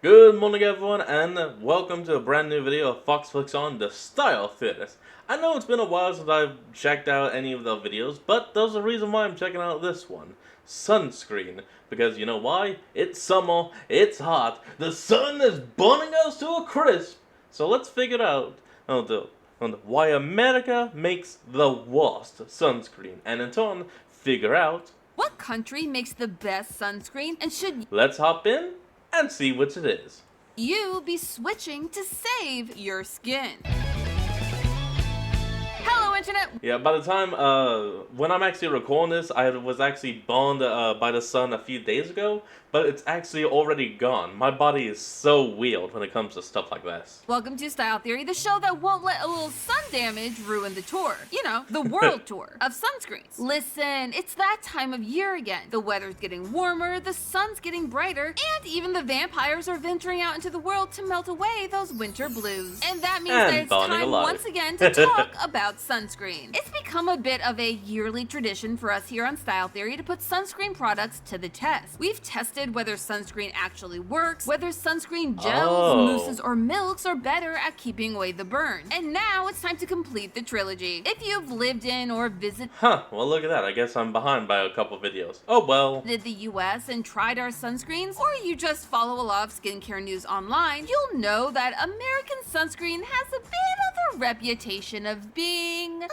Good morning everyone and welcome to a brand new video of Fox Flicks on the Style Fitness. I know it's been a while since I've checked out any of the videos, but there's a reason why I'm checking out this one. Sunscreen. Because you know why? It's summer, it's hot, the sun is burning us to a crisp. So let's figure out why America makes the worst sunscreen, and in turn, figure out what country makes the best sunscreen and should let's hop in and see which it is. You be switching to save your skin. Hello, Internet! Yeah, by the time, when I'm actually recording this, I was actually burned by the sun a few days ago, but it's actually already gone. My body is so weird when it comes to stuff like this. Welcome to Style Theory, the show that won't let a little sun damage ruin the tour. You know, the world tour of sunscreens. Listen, it's that time of year again. The weather's getting warmer, the sun's getting brighter, and even the vampires are venturing out into the world to melt away those winter blues. And that means that it's time once again to talk about sunscreen. It's become a bit of a yearly tradition for us here on Style Theory to put sunscreen products to the test. We've tested whether sunscreen actually works, whether sunscreen gels, mousses, or milks are better at keeping away the burn. And now it's time to complete the trilogy. If you've lived in or visited well look at that, I guess I'm behind by a couple videos. Oh well. The US and tried our sunscreens, or you just follow a lot of skincare news online, you'll know that American sunscreen has a bit of a reputation of being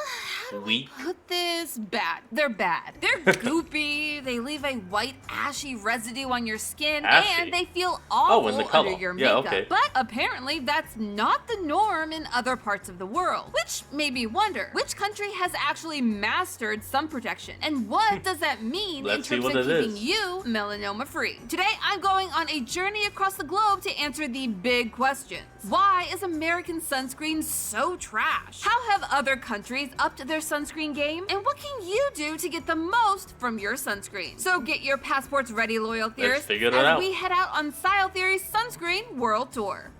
weak. Put this bad. They're bad. They're goopy, they leave a white ashy residue on your skin, and they feel awful under your makeup. Okay. But apparently that's not the norm in other parts of the world, which made me wonder, which country has actually mastered sun protection, and what does that mean in terms of keeping you melanoma free? Today I'm going on a journey across the globe to answer the big questions. Why is American sunscreen so trash? How have other countries upped their sunscreen game? And what can you do to get the most from your sunscreen? So get your passports ready, loyal theorists, as we head out on Style Theory's Sunscreen World Tour.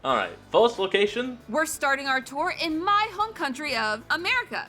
Alright, first location? We're starting our tour in my home country of America.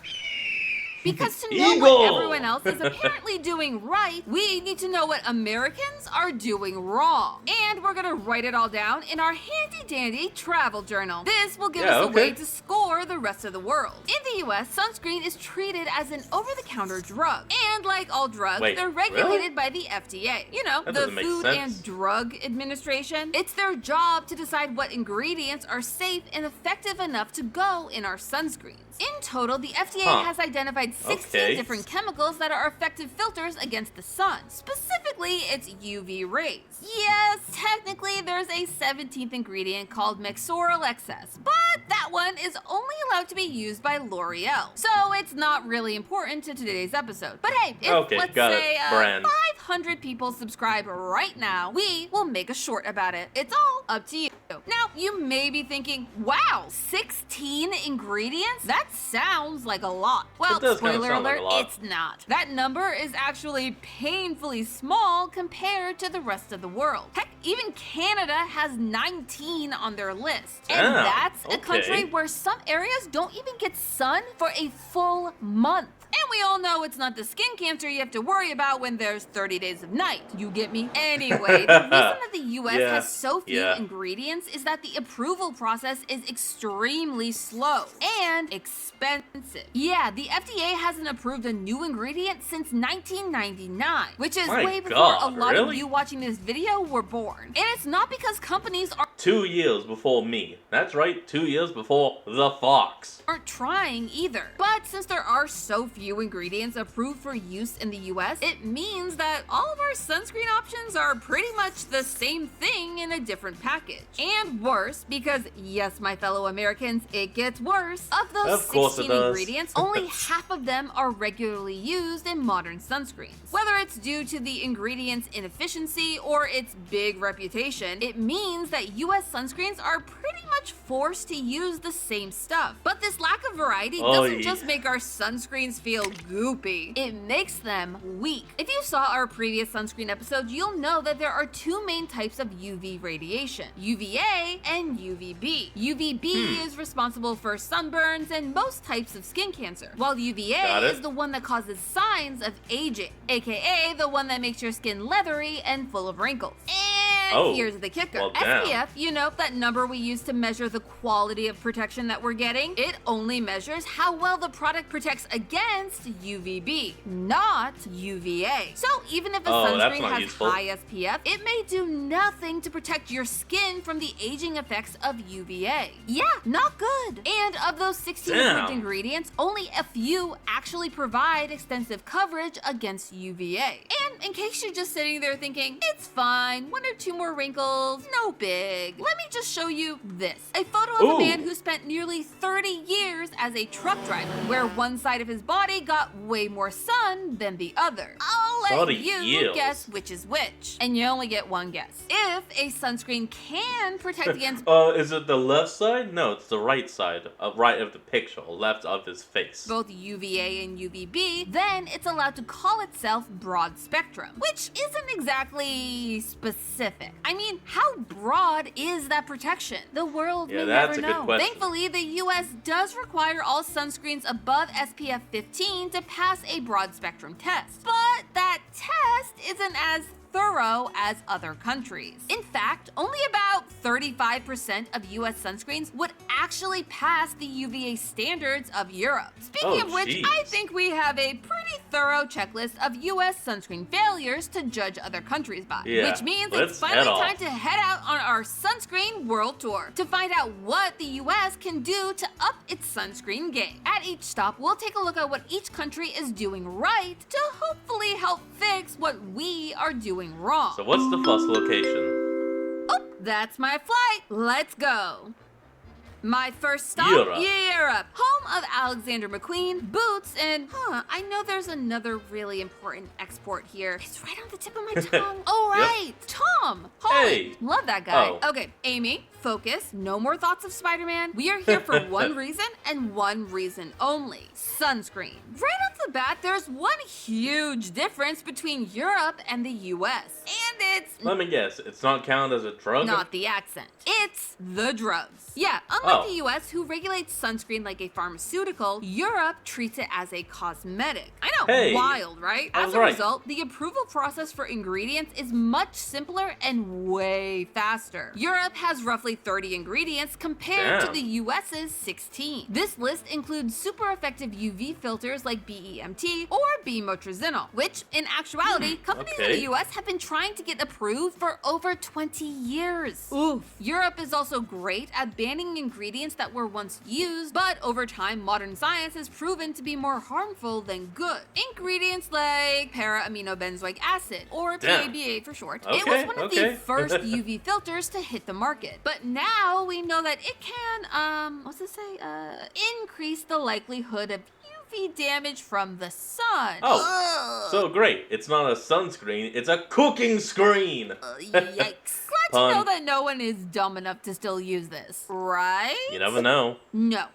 Because to know what everyone else is apparently doing right, we need to know what Americans are doing wrong. And we're gonna write it all down in our handy-dandy travel journal. This will give us a way to score the rest of the world. In the US, sunscreen is treated as an over-the-counter drug. And like all drugs, they're regulated by the FDA. You know, the Food and Drug Administration. It's their job to decide what ingredients are safe and effective enough to go in our sunscreens. In total, the FDA has identified 16 different chemicals that are effective filters against the sun. Specifically, it's UV rays. Yes, technically there's a 17th ingredient called Mexoryl excess, but that one is only allowed to be used by L'Oreal. So it's not really important to today's episode. But hey, if let's say 500 people subscribe right now, we will make a short about it. It's all up to you. Now, you may be thinking, wow, 16 ingredients? That sounds like a lot. Well, spoiler alert, it's not. That number is actually painfully small compared to the rest of the world. Heck, even Canada has 19 on their list. And that's a country where some areas don't even get sun for a full month. And we all know it's not the skin cancer you have to worry about when there's 30 days of night. You get me? Anyway, the reason that the US has so few ingredients is that the approval process is extremely slow and expensive. Yeah, the FDA hasn't approved a new ingredient since 1999, which is way before a lot of you watching this video were born. And it's not because companies are 2 years before me. That's right, 2 years before the Fox. Aren't trying either. But since there are so few ingredients approved for use in the US, it means that all of our sunscreen options are pretty much the same thing in a different package. And worse, because yes, my fellow Americans, it gets worse. Of those 16 ingredients, only half of them are regularly used in modern sunscreens. Whether it's due to the ingredient's inefficiency or its big reputation, it means that US sunscreens are pretty much forced to use the same stuff. But this lack of variety Oh, doesn't yeah. just make our sunscreens feel goopy, it makes them weak. If you saw our previous sunscreen episode, you'll know that there are two main types of UV radiation, UVA and UVB. UVB is responsible for sunburns and most types of skin cancer, while UVA is the one that causes signs of aging, aka the one that makes your skin leathery and full of wrinkles. And here's the kicker. Well, damn. SPF, you know, that number we use to measure the quality of protection that we're getting, it only measures how well the product protects against UVB, not UVA. So even if a sunscreen has high SPF, it may do nothing to protect your skin from the aging effects of UVA. Yeah, not good. And of those 16 different ingredients, only a few actually provide extensive coverage against UVA. And in case you're just sitting there thinking, it's fine, 1 or 2 more wrinkles, no big, let me just show you this. A photo of a man who spent nearly 30 years as a truck driver, where one side of his body got way more sun than the other. I'll let you guess which is which, and you only get one guess. If a sunscreen can protect against... Is it the left side? No, it's the right side. Right of the picture, left of his face. Both UVA and UVB, then it's allowed to call itself broad spectrum, which isn't exactly specific. I mean, how broad is that protection? The world may never know. Thankfully, the US does require all sunscreens above SPF 15 to pass a broad spectrum test. But that test isn't as thorough as other countries. In fact, only about 35% of US sunscreens would actually pass the UVA standards of Europe. Speaking of which, I think we have a pretty thorough checklist of US sunscreen failures to judge other countries by. Which means it's finally time to head out on our sunscreen world tour to find out what the US can do to up its sunscreen game. At each stop, we'll take a look at what each country is doing right to hopefully help fix what we are doing wrong. So what's the first location? Oh, that's my flight. Let's go. My first stop, Europe. Home of Alexander McQueen, Boots, and I know there's another really important export here. It's right on the tip of my tongue. Oh, right. Tom. Holland. Hey. Love that guy. Okay, Amy, focus. No more thoughts of Spider-Man. We are here for one reason and one reason only. Sunscreen. Right off the bat, there's one huge difference between Europe and the US. And it's... Let me guess, it's not counted as a drug? Not the accent. It's the drugs. Yeah, unlike the US, who regulates sunscreen like a pharmaceutical, Europe treats it as a cosmetic. I know, wild, right? As a result, the approval process for ingredients is much simpler and way faster. Europe has roughly 30 ingredients compared to the US's 16. This list includes super effective UV filters like BEMT or B-motrizinol, which in actuality, companies in the US have been trying to get approved for over 20 years. Oof. Europe is also great at banning ingredients that were once used, but over time, modern science has proven to be more harmful than good. Ingredients like para-aminobenzoic acid, or PABA for short. It was one of the first UV filters to hit the market, but now we know that it can, increase the likelihood of UV damage from the sun. So great. It's not a sunscreen, it's a cooking screen. Yikes. Glad to know that no one is dumb enough to still use this, right? You never know. No.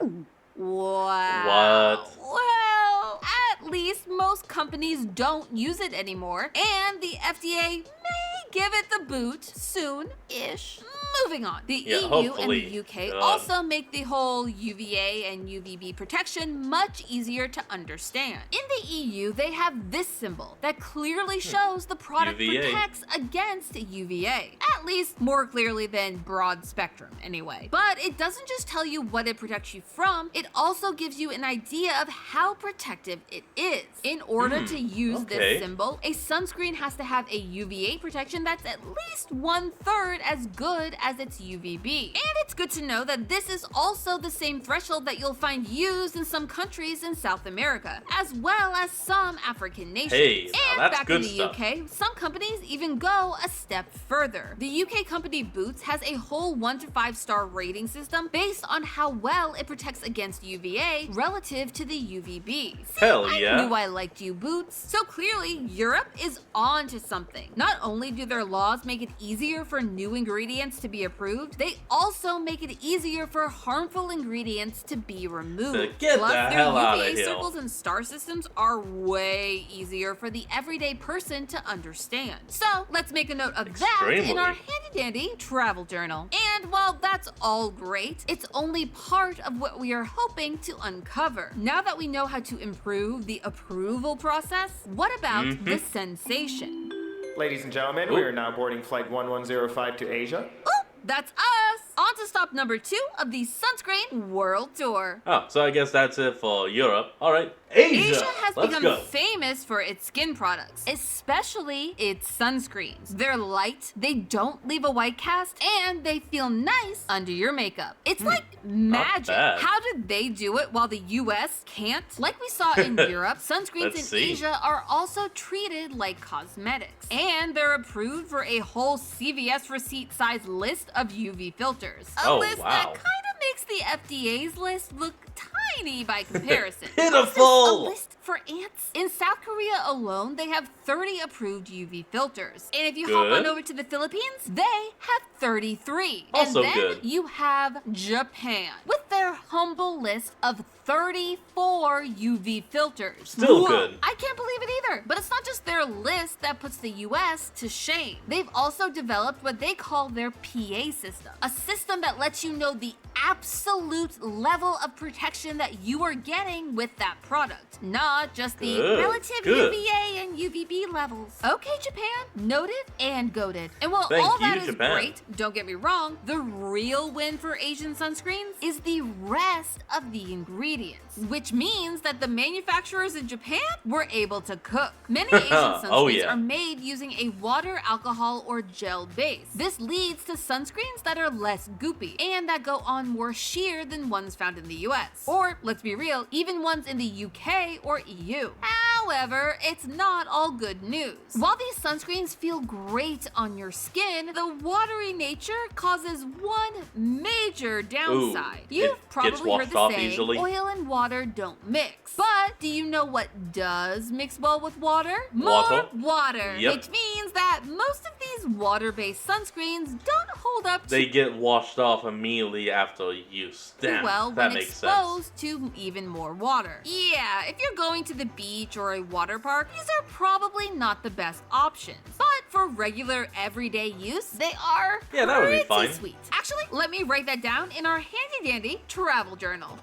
Wow. What? Well, at least most companies don't use it anymore, and the FDA may give it the boot soon-ish. Moving on. The EU and the UK also make the whole UVA and UVB protection much easier to understand. In the EU, they have this symbol that clearly shows the product protects against UVA. At least more clearly than broad spectrum, anyway. But it doesn't just tell you what it protects you from, it also gives you an idea of how protective it is. In order to use this symbol, a sunscreen has to have a UVA protection that's at least 1/3 as good as its UVB. And it's good to know that this is also the same threshold that you'll find used in some countries in South America, as well as some African nations. And back in the UK, some companies even go a step further. The UK company Boots has a whole 1 to 5 star rating system based on how well it protects against UVA relative to the UVB. I knew I liked you, Boots. So clearly, Europe is on to something. Not only do their their laws make it easier for new ingredients to be approved, they also make it easier for harmful ingredients to be removed. Get Plus, the their hell out of UVA here. circles and star systems are way easier for the everyday person to understand. So let's make a note of that in our handy-dandy travel journal. And while that's all great, it's only part of what we are hoping to uncover. Now that we know how to improve the approval process, what about the sensation? Ladies and gentlemen, we are now boarding flight 1105 to Asia. Oh, that's us! On to stop number 2 of the Sunscreen World Tour. Oh, so I guess that's it for Europe. Alright, Asia Has Let's become go. famous for its skin products, especially its sunscreens. They're light, they don't leave a white cast, and they feel nice under your makeup. It's like magic. bad. How did they do it while the US can't? Like we saw in Europe, sunscreens Let's in see. Asia are also treated like cosmetics. And they're approved for a whole CVS receipt size list of UV filters. A Oh, list wow. that kind of makes the FDA's list look tiny by comparison. Pitiful! A list for ants? In South Korea alone, they have 30 approved UV filters. And if you hop on Good. over to the Philippines, they have 33. Also and then good. you have Japan with their humble list of 34 UV filters. Still Whoa, good. I can't believe it either. But it's not just their list that puts the US to shame. They've also developed what they call their PA system, a system that lets you know the absolute level of protection that you are getting with that product, not just the Good, relative good. UVA and UVB levels. Okay, Japan, noted and goated. And while Thank all that you, is Japan. great, don't get me wrong, the real win for Asian sunscreens is the rest of the ingredients, which means that the manufacturers in Japan were able to cook. Many Asian sunscreens Oh, yeah. are made using a water, alcohol, or gel base. This leads to sunscreens that are less goopy and that go on more sheer than ones found in the US. Or, let's be real, even ones in the UK or EU. However, it's not all good news. While these sunscreens feel great on your skin, the watery nature causes one major downside. Ooh, You've it gets probably heard washed the off saying, easily. oil and water don't mix. But do you know what does mix well with water? Water. More water. Yep. Which means that most of these water-based sunscreens don't hold up to They get washed off immediately after use. Damn, well that when makes sense. exposed to even more water. Yeah, if you're going to the beach or a water park, these are probably not the best options. But for regular everyday use, they are Yeah, that would be pretty fine. sweet. Actually, let me write that down in our handy-dandy travel journal.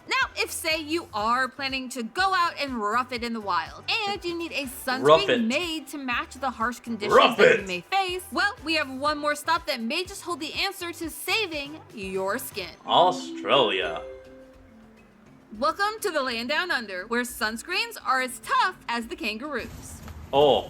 Now, if say you are planning to go out and rough it in the wild, and you need a Rough it. sunscreen made to match the harsh conditions Rough that it. you may face, well, we have one more stop that may just hold the answer to saving your skin. Australia. Welcome to the land down under, where sunscreens are as tough as the kangaroos. Oh.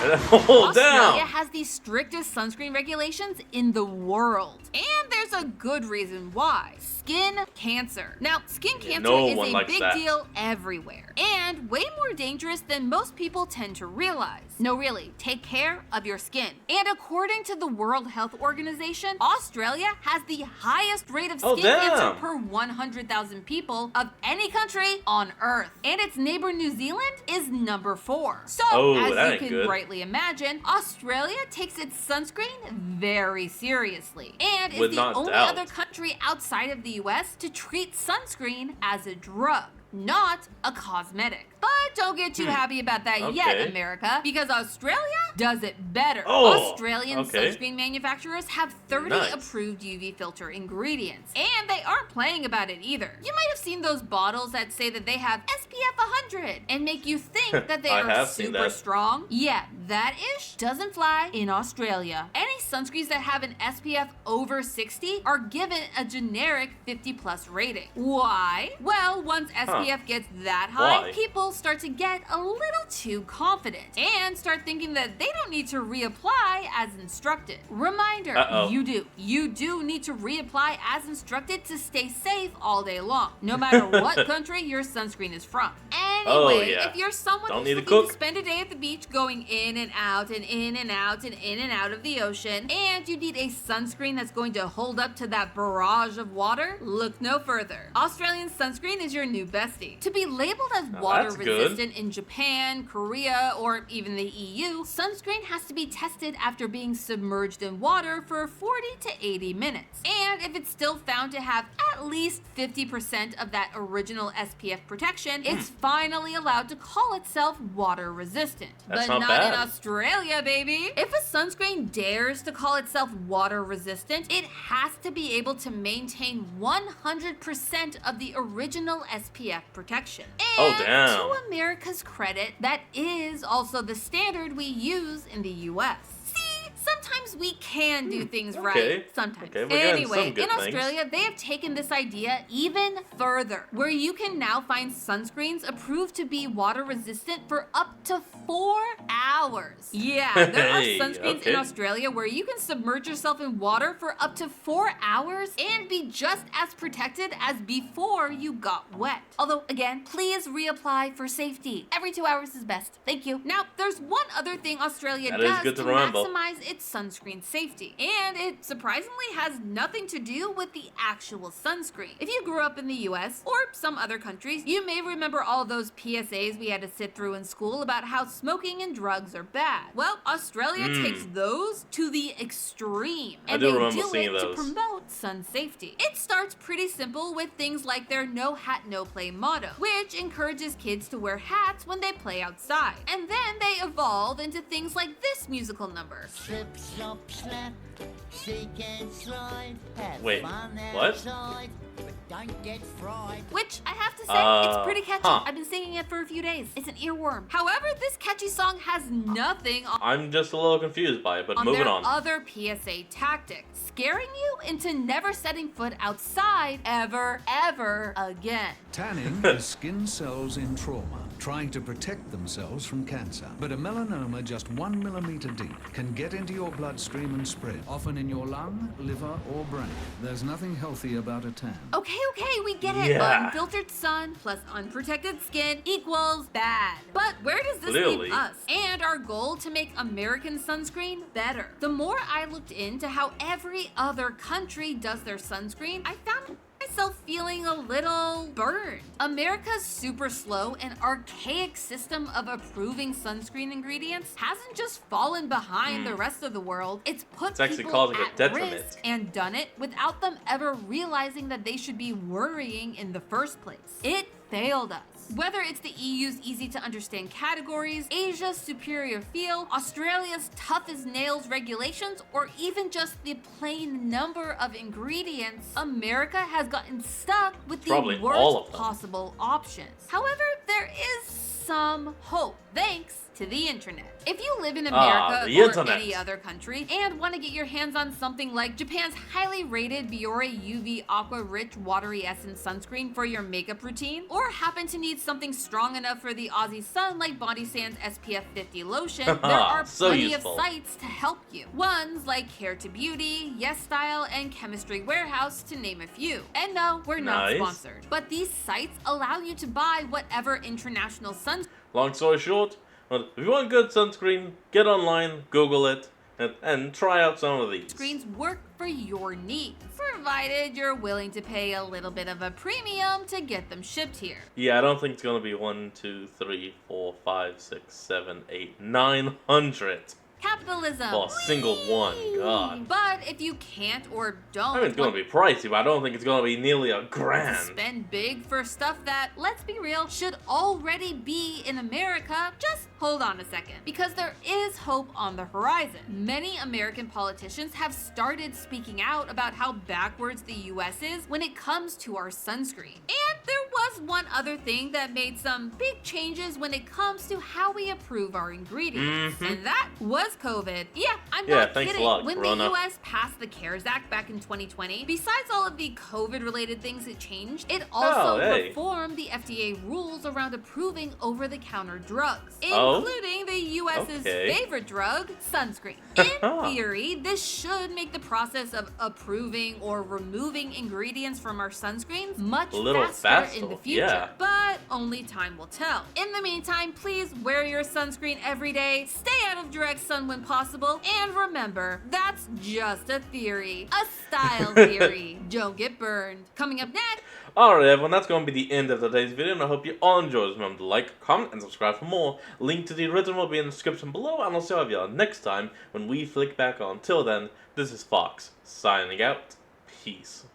Oh, Australia damn. has the strictest sunscreen regulations in the world. And there's a good reason why. Skin cancer. Now, skin cancer no is one a likes big that. deal everywhere, and way more dangerous than most people tend to realize. No, really, take care of your skin. And according to the World Health Organization, Australia has the highest rate of Oh, skin cancer damn. per 100,000 people of any country on Earth. And its neighbor New Zealand is number 4. So, Oh, as that you ain't can good. rightly imagine, Australia takes its sunscreen very seriously. And is With the not only doubt. other country outside of the US to treat sunscreen as a drug, not a cosmetic. But don't get too happy about that yet, Okay. America, because Australia does it better. Oh, Australian okay. sunscreen manufacturers have 30 Nice. approved UV filter ingredients, and they aren't playing about it either. You might have seen those bottles that say that they have SPF 100 and make you think that they I are have seen super that. strong. Yeah, that ish doesn't fly in Australia. Any sunscreens that have an SPF over 60 are given a generic 50 plus rating. Why? Well, once SPF gets that high, Why? people start to get a little too confident and start thinking that they don't need to reapply as instructed. Reminder, Uh-oh. you do need to reapply as instructed to stay safe all day long, no matter what country your sunscreen is from. Anyway, yeah. if you're someone Don't who's need to looking to cook. spend a day at the beach going in and out and in and out and in and out of the ocean, and you need a sunscreen that's going to hold up to that barrage of water, look no further. Australian sunscreen is your new bestie. To be labeled as water that's good. resistant in Japan, Korea, or even the EU, sunscreen has to be tested after being submerged in water for 40 to 80 minutes. And if it's still found to have at least 50% of that original SPF protection, it's finally allowed to call itself water resistant. That's but not not in bad. Australia, baby. If a sunscreen dares to call itself water resistant, it has to be able to maintain 100% of the original SPF protection. Oh, And damn. to America's credit, that is also the standard we use in the US. See, sometimes we can do things okay. right. Sometimes. Okay, we're getting Anyway, some good in things. Australia, they have taken this idea even further, where you can now find sunscreens approved to be water resistant for up to 4 hours. Yeah, there are Hey, sunscreens okay. in Australia where you can submerge yourself in water for up to 4 hours and be just as protected as before you got wet. Although, again, please reapply for safety. Every 2 hours is best. Thank you. Now, there's one other thing Australia That is does good to to remember. maximize its sunscreen safety, and it surprisingly has nothing to do with the actual sunscreen. If you grew up in the US or some other countries, you may remember all those PSAs we had to sit through in school about how smoking and drugs are bad. Well, Australia takes those to the extreme, I and do they remember do it seeing to those. promote sun safety. It starts pretty simple with things like their no hat, no play motto, which encourages kids to wear hats when they play outside. And then they evolve into things like this musical number. Slip, slop, slap, seek and slide. Have Wait, fun what? outside, but don't get fried. Which, I have to say, it's pretty catchy. Huh. I've been singing it for a few days. It's an earworm. However, this catchy song has nothing I'm just a little confused by it, but on moving their on. other PSA tactic, scaring you into never setting foot outside ever again. Tanning is skin cells in trauma, trying to protect themselves from cancer. But a melanoma just 1 millimeter deep can get into your bloodstream and spread, often in your lung, liver, or brain. There's nothing healthy about a tan. Okay, we get it. Yeah. Unfiltered sun plus unprotected skin equals bad. But where does this Clearly. leave us? And our goal to make American sunscreen better. The more I looked into how every other country does their sunscreen, I found myself feeling a little burned. America's super slow and archaic system of approving sunscreen ingredients hasn't just fallen behind the rest of the world, it's put It's actually people causing a at detriment. risk and done it without them ever realizing that they should be worrying in the first place. It failed us. Whether it's the EU's easy to understand categories, Asia's superior feel, Australia's tough as nails regulations, or even just the plain number of ingredients, America has gotten stuck with the Probably all of worst them. possible options. However, there is some hope, thanks to the internet. If you live in America the or internet. any other country and want to get your hands on something like Japan's highly rated Biore UV Aqua Rich Watery Essence Sunscreen for your makeup routine, or happen to need something strong enough for the Aussie sun like Body Sands SPF 50 lotion, there are So plenty useful. of sites to help you. Ones like Hair to Beauty, Yes Style, and Chemistry Warehouse, to name a few. And no, we're not Nice. sponsored. But these sites allow you to buy whatever international sunscreen Long story short, well, if you want good sunscreen, get online, Google it, and try out some of these. screens work for your needs, provided you're willing to pay a little bit of a premium to get them shipped here. Yeah, I don't think it's gonna be 1, 2, 3, 4, 5, 6, 7, 8, 900 Capitalism. for a single one. God. But if you can't or don't I mean, it's gonna be pricey, but I don't think it's gonna be nearly $1,000. spend big for stuff that, let's be real, should already be in America, just hold on a second, because there is hope on the horizon. Many American politicians have started speaking out about how backwards the US is when it comes to our sunscreen. And there was one other thing that made some big changes when it comes to how we approve our ingredients, and that was COVID. Yeah, I'm Yeah, not thanks a kidding. lot, When Corona. the US passed the CARES Act back in 2020, besides all of the COVID-related things it changed, it also Oh, hey. reformed the FDA rules around approving over-the-counter drugs, Oh? including the US's Okay. favorite drug, sunscreen. In theory, this should make the process of approving or removing ingredients from our sunscreens much A little faster in the faster. future. Yeah. But only time will tell. In the meantime, please wear your sunscreen every day, stay out of direct sun when possible, and remember, that's just a theory. A style theory. Don't get burned. Coming up next. Alright everyone, that's going to be the end of today's video, and I hope you all enjoyed. Remember to like, comment, and subscribe for more. Link to the original will be in the description below, and I'll see you all next time when we flick back on. Till then, this is Fox, signing out. Peace.